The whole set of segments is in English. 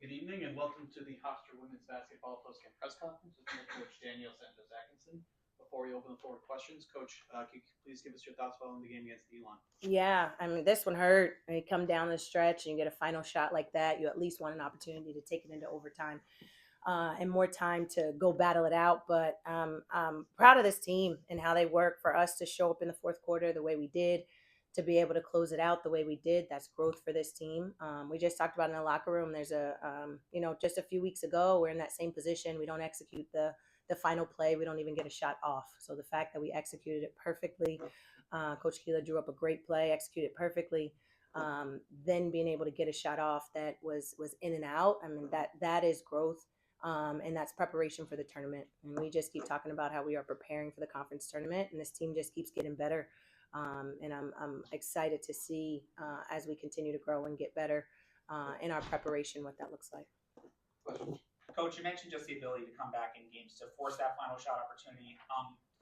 Good evening and welcome to the Hofstra Women's Basketball Postgame Press Conference with head coach Danielle Santos Atkinson. Before we open the floor to questions, Coach, can you please give us your thoughts following the game against Elon? Yeah, I mean, this one hurt. When you come down the stretch and you get a final shot like that, you at least want an opportunity to take it into overtime and more time to go battle it out. But I'm proud of this team and how they work for us to show up in the fourth quarter the way we did, to be able to close it out the way we did. That's growth for this team. We just talked about in the locker room. There's just a few weeks ago, we're in that same position. We don't execute the final play. We don't even get a shot off. So the fact that we executed it perfectly, Coach Keela drew up a great play, executed perfectly. Then being able to get a shot off that was in and out. I mean, that is growth. And that's preparation for the tournament. And we just keep talking about how we are preparing for the conference tournament, and this team just keeps getting better. And I'm excited to see as we continue to grow and get better in our preparation what that looks like. Coach, you mentioned just the ability to come back in games to force that final shot opportunity.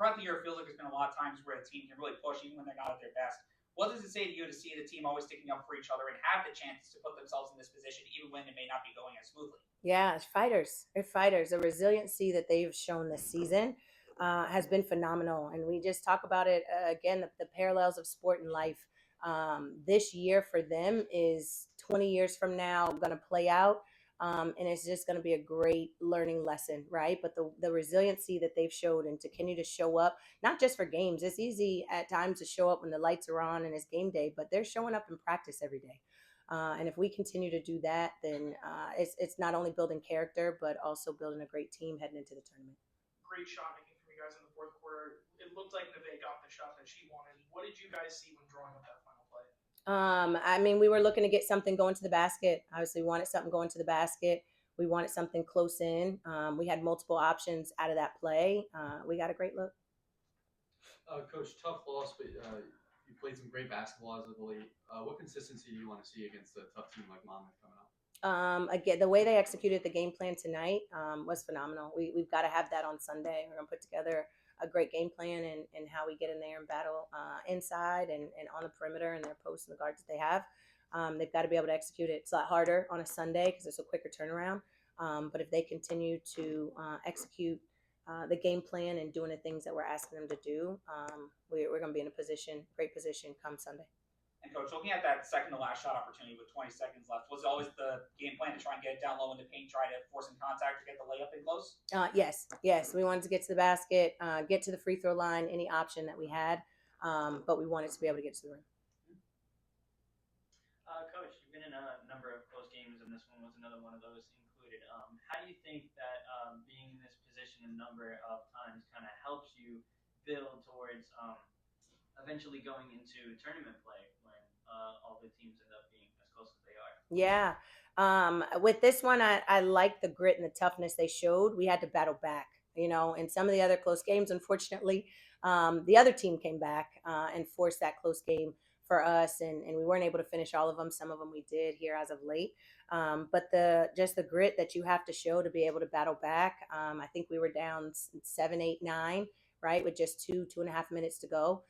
Throughout the year, it feels like there's been a lot of times where the team can really push even when they're not at their best. What does it say to you to see the team always sticking up for each other and have the chance to put themselves in this position even when it may not be going as smoothly? Yeah, it's fighters. They're fighters. The resiliency that they've shown this season has been phenomenal. And we just talk about it again, the parallels of sport and life. This year for them is 20 years from now going to play out. And it's just going to be a great learning lesson, right? But the resiliency that they've showed and to continue to show up, not just for games. It's easy at times to show up when the lights are on and it's game day, but they're showing up in practice every day. And if we continue to do that, then it's not only building character, but also building a great team heading into the tournament. Great shot making from you guys in the fourth quarter. It looked like Neve got the shot that she wanted. What did you guys see when drawing up that final play? I mean, we were looking to get something going to the basket. Obviously, we wanted something going to the basket. We wanted something close in. We had multiple options out of that play. We got a great look. Coach, tough loss, but you played some great basketball as of late. What consistency do you want to see against a tough team like Monmouth coming up? Again, the way they executed the game plan tonight was phenomenal. We've got to have that on Sunday. We're going to put together a great game plan and how we get in there and battle inside and on the perimeter and their posts and the guards that they have. They've got to be able to execute it. It's a lot harder on a Sunday because it's a quicker turnaround. But if they continue to execute the game plan and doing the things that we're asking them to do, we're going to be in a great position come Sunday. And Coach, looking at that second to last shot opportunity with 20 seconds left, was it always the game plan to try and get it down low in the paint, try to force some contact to get the layup in close? Yes. We wanted to get to the basket, get to the free throw line, any option that we had, but we wanted to be able to get to the rim. Coach, you've been in a number of close games, and this one was another one of those included. How do you think that being in this position a number of times kind of helps you build towards eventually going into tournament play when all the teams end up being as close as they are? Yeah. With this one, I like the grit and the toughness they showed. We had to battle back, in some of the other close games, unfortunately, the other team came back and forced that close game for us. And we weren't able to finish all of them. Some of them we did here as of late. But the grit that you have to show to be able to battle back. I think we were down 7, 8, 9, right? With just 2.5 minutes to go.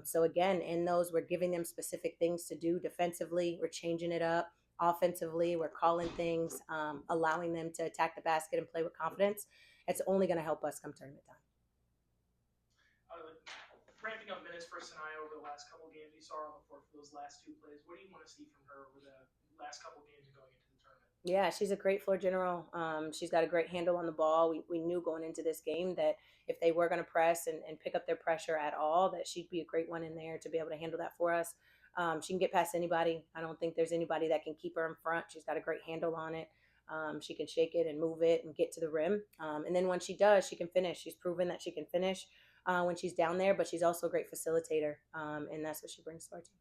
So again, in those, we're giving them specific things to do defensively. We're changing it up. Offensively, we're calling things, allowing them to attack the basket and play with confidence. It's only going to help us come tournament time. Ramping up minutes for Sanaya over the last couple games, you saw her on the floor for those last two plays. What do you want to see from her over the last couple games and going into the tournament? Yeah, she's a great floor general. She's got a great handle on the ball. We knew going into this game that if they were going to press and pick up their pressure at all, that she'd be a great one in there to be able to handle that for us. She can get past anybody. I don't think there's anybody that can keep her in front. She's got a great handle on it. She can shake it and move it and get to the rim. And then when she does, she can finish. She's proven that she can finish when she's down there, but she's also a great facilitator. And that's what she brings to our team.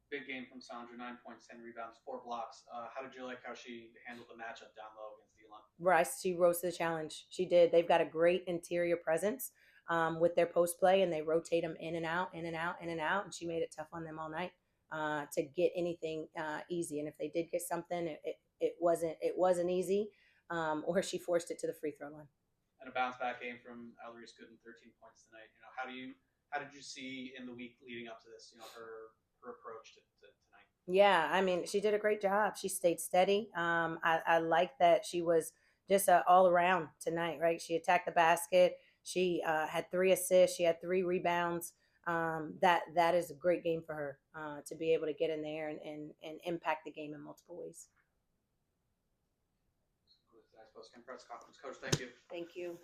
Big game from Sandra, 9 points, 10 rebounds, 4 blocks. How did you like how she handled the matchup down low against Elon? Bryce, she rose to the challenge. She did. They've got a great interior presence with their post play, and they rotate them in and out, in and out, in and out. And she made it tough on them all night to get anything easy. And if they did get something, it wasn't easy, or she forced it to the free throw line. And a bounce back game from Ellery's Gooden, 13 points tonight. How did you see in the week leading up to this? Her approach to tonight. Yeah, I mean, she did a great job. She stayed steady. I like that she was just all around tonight, right? She attacked the basket. She had 3 assists. She had 3 rebounds. That is a great game for her to be able to get in there and impact the game in multiple ways. Postgame press conference. Coach, thank you. Thank you.